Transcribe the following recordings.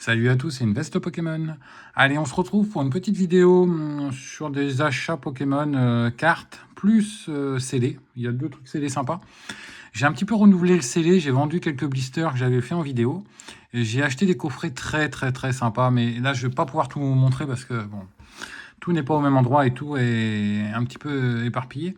Salut à tous, c'est une veste Pokémon. Allez, on se retrouve pour une petite vidéo sur des achats Pokémon cartes plus scellés. Il y a deux trucs scellés sympas. J'ai un petit peu renouvelé le scellé, j'ai vendu quelques blisters que j'avais fait en vidéo. J'ai acheté des coffrets très sympas, mais là je vais pas pouvoir tout vous montrer parce que bon, tout n'est pas au même endroit et tout est un petit peu éparpillé.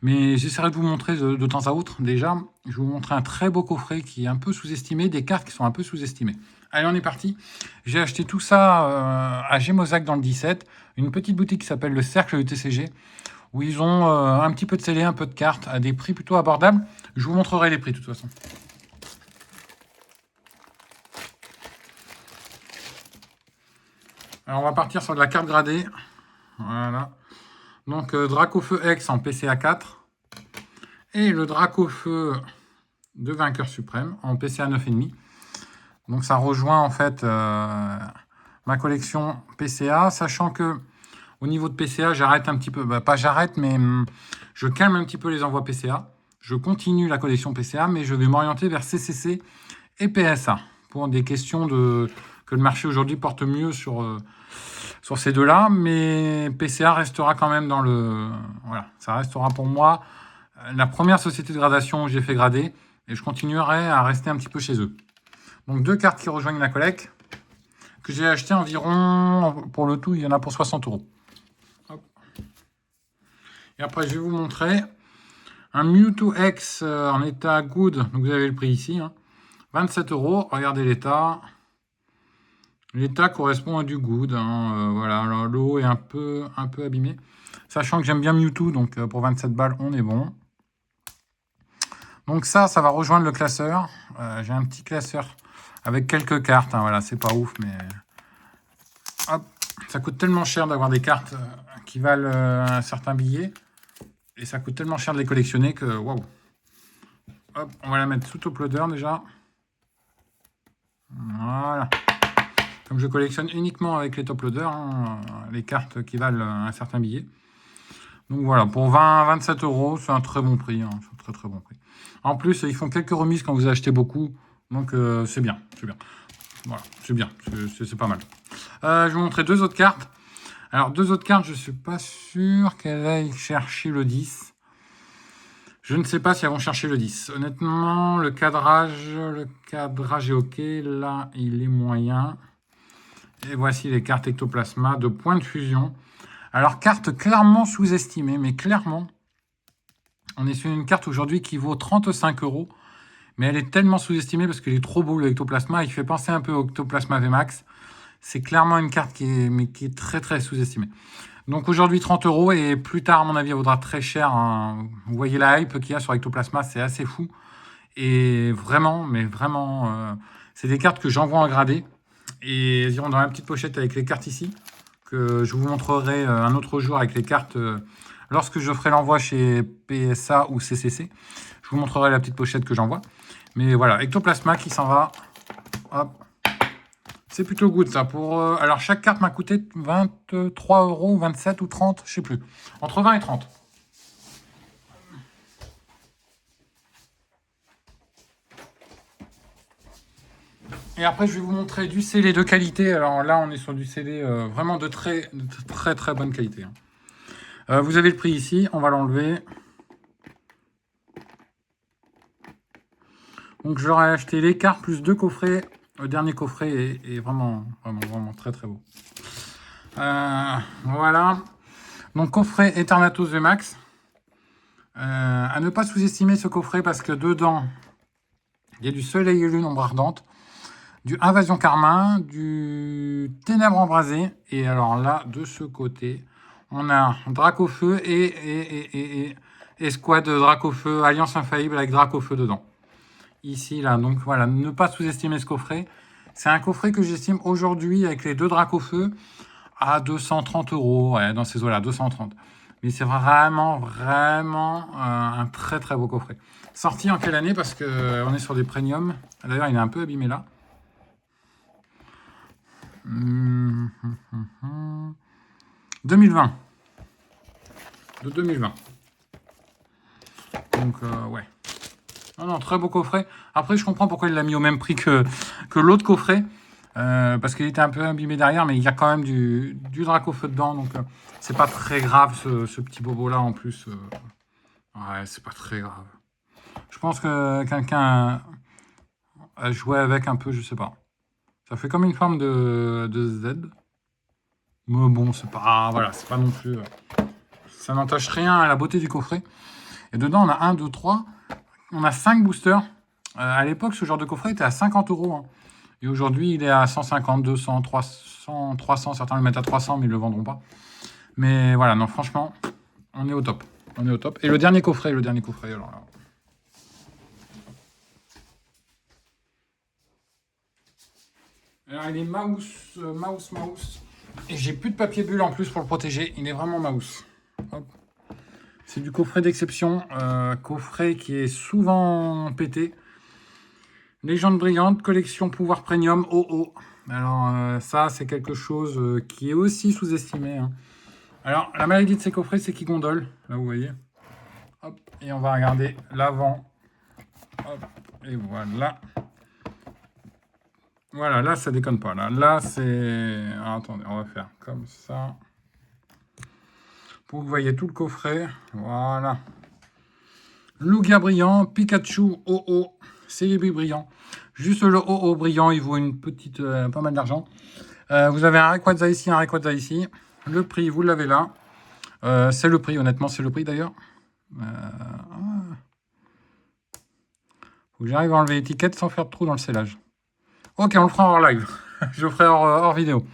Mais j'essaierai de vous montrer de temps à autre. Déjà, je vais vous montrer un très beau coffret qui est un peu sous-estimé, des cartes qui sont un peu sous-estimées. Allez, on est parti. J'ai acheté tout ça à Gémozac dans le 17, une petite boutique qui s'appelle le Cercle du TCG, où ils ont un petit peu de scellé, un peu de cartes, à des prix plutôt abordables. Je vous montrerai les prix de toute façon. Alors, on va partir sur de la carte gradée. Voilà. Donc, Dracofeu X en PCA 4. Et le Dracofeu de Vainqueur Suprême en PCA 9,5. Donc, ça rejoint en fait ma collection PCA, sachant que au niveau de PCA, j'arrête un petit peu. Bah, pas j'arrête, mais je calme un petit peu les envois PCA. Je continue la collection PCA, mais je vais m'orienter vers CCC et PSA pour des questions que le marché aujourd'hui porte mieux sur ces deux-là. Mais PCA restera quand même dans le... Voilà, ça restera pour moi la première société de gradation où j'ai fait grader. Et je continuerai à rester un petit peu chez eux. Donc deux cartes qui rejoignent la collecte, que j'ai acheté environ, pour le tout, il y en a pour 60 €. Et après, je vais vous montrer un Mewtwo X en état good. Donc, vous avez le prix ici. 27 €. Regardez l'état. L'état correspond à du good. Voilà, alors, le haut est un peu abîmé. Sachant que j'aime bien Mewtwo, donc pour 27 balles, on est bon. Donc ça va rejoindre le classeur. J'ai un petit classeur avec quelques cartes. Voilà, c'est pas ouf, mais... Hop, ça coûte tellement cher d'avoir des cartes qui valent un certain billet. Et ça coûte tellement cher de les collectionner que waouh. Hop, on va la mettre sous top loader déjà. Voilà. Comme je collectionne uniquement avec les top loaders, les cartes qui valent un certain billet. Donc voilà, pour 27 €, c'est un très bon prix. C'est un très bon prix. En plus, ils font quelques remises quand vous achetez beaucoup. Donc c'est bien, c'est bien. Voilà, c'est bien, c'est pas mal. Je vais vous montrer deux autres cartes. Alors, deux autres cartes, je ne suis pas sûr qu'elles aillent chercher le 10. Je ne sais pas si elles vont chercher le 10. Honnêtement, le cadrage est OK. Là, il est moyen. Et voici les cartes Ectoplasma de point de fusion. Alors, carte clairement sous-estimée, mais clairement, on est sur une carte aujourd'hui qui vaut 35 €. Mais elle est tellement sous-estimée parce qu'il est trop beau, le Ectoplasma. Il fait penser un peu au Ectoplasma VMAX. C'est clairement une carte qui est très sous-estimée. Donc aujourd'hui 30 € et plus tard, à mon avis, elle vaudra très cher. Vous voyez la hype qu'il y a sur Ectoplasma, c'est assez fou. Et vraiment, c'est des cartes que j'envoie en gradé. Et elles iront dans la petite pochette avec les cartes ici, que je vous montrerai un autre jour avec les cartes lorsque je ferai l'envoi chez PSA ou CCC. Je vous montrerai la petite pochette que j'envoie. Mais voilà, Ectoplasma qui s'en va. Hop. C'est plutôt good ça. Alors chaque carte m'a coûté 23 €, 27 ou 30, je sais plus. Entre 20 et 30. Et après, je vais vous montrer du scellé de qualité. Alors là, on est sur du scellé vraiment de très bonne qualité. Vous avez le prix ici, on va l'enlever. Donc je leur ai acheté les cartes plus deux coffrets. Le dernier coffret est vraiment très beau. Voilà. Donc coffret Eternatus VMAX. À ne pas sous-estimer ce coffret parce que dedans, il y a du Soleil et Lune ombre ardente, du Invasion Carmin, du Ténèbres embrasées. Et alors là, de ce côté, on a Dracofeu et Escouade Dracofeu, Alliance Infaillible avec Dracofeu dedans. Ici, là, donc voilà, ne pas sous-estimer ce coffret. C'est un coffret que j'estime aujourd'hui avec les deux Dracofeu à 230 €, ouais, dans ces eaux-là, 230. Mais c'est vraiment un très beau coffret. Sorti en quelle année? Parce qu'on est sur des premiums. D'ailleurs, il est un peu abîmé là. 2020. De 2020. Donc, ouais. Non, très beau coffret. Après, je comprends pourquoi il l'a mis au même prix que l'autre coffret. parce qu'il était un peu abîmé derrière, mais il y a quand même du Dracofeu dedans, donc c'est pas très grave ce petit bobo-là en plus. Ouais, c'est pas très grave. Je pense que quelqu'un a joué avec un peu, je sais pas. Ça fait comme une forme de Z. Mais bon, c'est pas, voilà, c'est pas non plus... ça n'entache rien à la beauté du coffret. Et dedans, on a 1, 2, 3. On a 5 boosters. À l'époque, ce genre de coffret était à 50 €. Hein. Et aujourd'hui, il est à 150, 200, 300, 300. Certains le mettent à 300, mais ils ne le vendront pas. Mais voilà, non, franchement, on est au top. On est au top. Et le dernier coffret, alors là. Alors, il est mouse. Et j'ai plus de papier bulle en plus pour le protéger. Il est vraiment mouse. Hop. C'est du coffret d'exception. Coffret qui est souvent pété. Légende brillante, collection pouvoir premium, OO. Alors ça, c'est quelque chose qui est aussi sous-estimé. Hein. Alors, la maladie de ces coffrets, c'est qu'ils gondolent. Là, vous voyez. Hop. Et on va regarder l'avant. Hop. Et voilà. Voilà, là, ça déconne pas. Là c'est... Alors, attendez, on va faire comme ça. Pour que vous voyez tout le coffret. Voilà. Lugia brillant, Pikachu OO, Celebi brillant. Juste le OO brillant, il vaut une petite, pas mal d'argent. Vous avez un Rayquaza ici, un Rayquaza ici. Le prix, vous l'avez là. C'est le prix, honnêtement, c'est le prix d'ailleurs. Faut que j'arrive à enlever l'étiquette sans faire de trou dans le scellage. Ok, on le fera hors live. Je le ferai hors vidéo.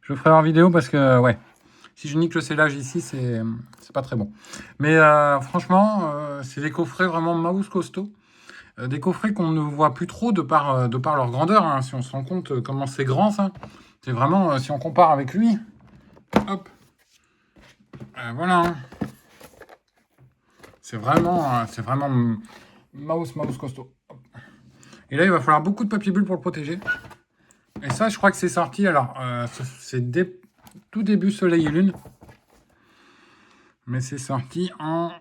Je le ferai hors vidéo parce que, ouais, si je nique le scellage ici, c'est pas très bon. Mais franchement, c'est des coffrets vraiment mouse costaud. Des coffrets qu'on ne voit plus trop de par leur grandeur. Hein, si on se rend compte comment c'est grand, ça. C'est vraiment, si on compare avec lui, hop, voilà. Hein. C'est vraiment mouse costaud. Hop. Et là, il va falloir beaucoup de papier bulle pour le protéger. Et ça, je crois que c'est sorti, alors, c'est tout début Soleil et Lune. Mais c'est sorti en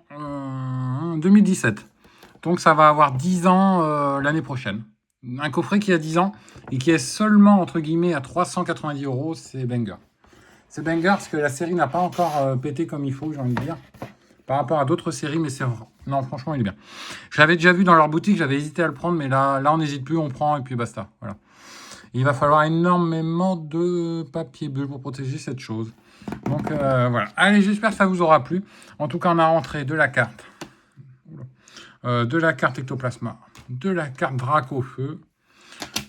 2017. Donc ça va avoir 10 ans l'année prochaine. Un coffret qui a 10 ans et qui est seulement, entre guillemets, à 390 €, c'est banger. C'est banger parce que la série n'a pas encore pété comme il faut, j'ai envie de dire. Par rapport à d'autres séries, mais c'est... Non, franchement, il est bien. Je l'avais déjà vu dans leur boutique, j'avais hésité à le prendre, mais là on n'hésite plus, on prend et puis basta. Voilà. Il va falloir énormément de papier bulle pour protéger cette chose. Donc voilà. Allez, j'espère que ça vous aura plu. En tout cas, on a rentré de la carte. De la carte Ectoplasma. De la carte Dracofeu.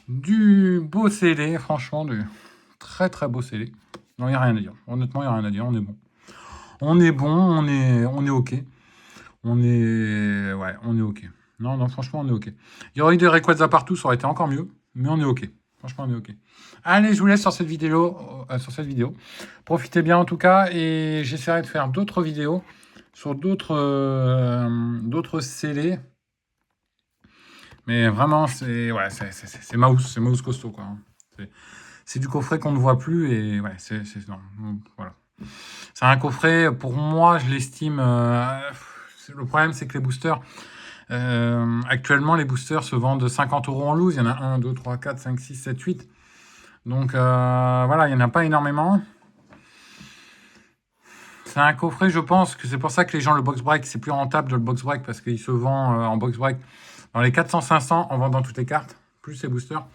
Du beau scellé, franchement, du très très beau scellé. Non, il n'y a rien à dire. Honnêtement, il n'y a rien à dire. On est bon. On est bon, on est OK. On est OK. Non, franchement, on est OK. Il y aurait eu des Rayquaza partout, ça aurait été encore mieux. Mais on est OK. Franchement, on est OK. Allez, je vous laisse sur cette vidéo. Profitez bien en tout cas. Et j'essaierai de faire d'autres vidéos sur d'autres scellés. Mais vraiment, c'est mouse costaud, quoi. C'est du coffret qu'on ne voit plus. Et ouais, non, voilà. C'est un coffret, pour moi, je l'estime... le problème, c'est que les boosters... actuellement, les boosters se vendent 50 € en loose. Il y en a 1, 2, 3, 4, 5, 6, 7, 8. Donc, voilà, il n'y en a pas énormément. C'est un coffret, je pense, que c'est pour ça que les gens, le box break, c'est plus rentable de le box break parce qu'il se vend en box break dans les 400-500 en vendant toutes les cartes, plus ces boosters.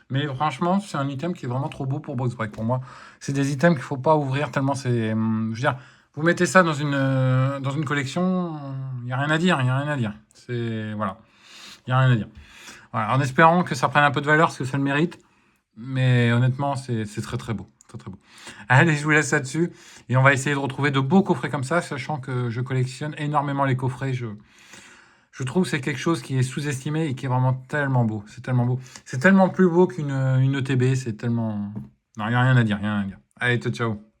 Mais franchement, c'est un item qui est vraiment trop beau pour box break. Pour moi, c'est des items qu'il ne faut pas ouvrir tellement c'est... je veux dire, vous mettez ça dans une collection, il n'y a rien à dire, C'est... Voilà. Il n'y a rien à dire. Voilà, en espérant que ça prenne un peu de valeur, parce que ça le mérite. Mais honnêtement, c'est très très beau. Très très beau. Allez, je vous laisse là-dessus. Et on va essayer de retrouver de beaux coffrets comme ça, sachant que je collectionne énormément les coffrets. Je trouve que c'est quelque chose qui est sous-estimé et qui est vraiment tellement beau. C'est tellement beau. C'est tellement plus beau qu'une ETB. C'est tellement... Non, il n'y a rien à dire. Allez, ciao.